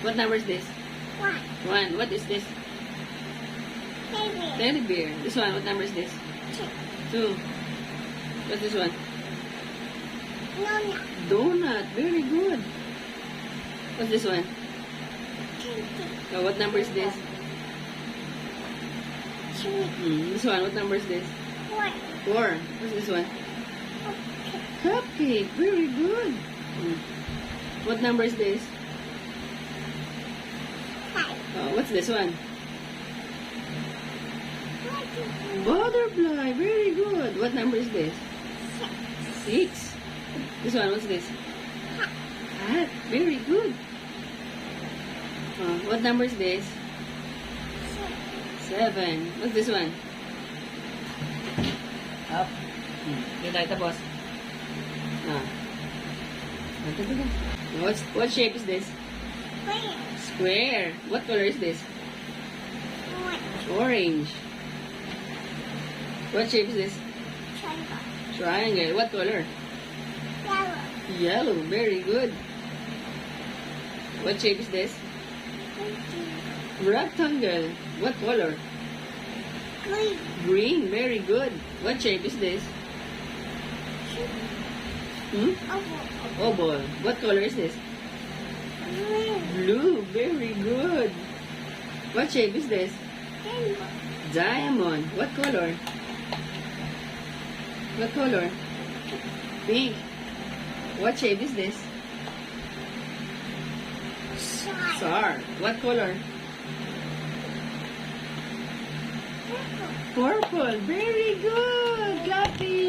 What number is this? 1. 1. What is this? Baby. Teddy bear. This one, what number is this? 2. 2. What's this one? Nona. Donut. Very good. What's this one? 20. Oh, what number is this? 3. This one, what number is this? 4. 4. What's this one? Okay. Cupcake. Very good. What number is this? 5. Oh, what's this one? 6. Butterfly. Very good. What number is this? 6. This one, what's this? Hat. Very good. What number is this? 7. What's this one? Up. Hindi tayo tapos. What shape is this? Square. What color is this? Orange. What shape is this? Triangle. What color? Yellow. Very good. What shape is this? Rectangle. What color? Green. Very good. What shape is this? Oval. What color is this? Blue. Very good. What shape is this? Diamond. What color? What color? Pink. What shape is this? Star. What color? Purple. Very good. Clapping.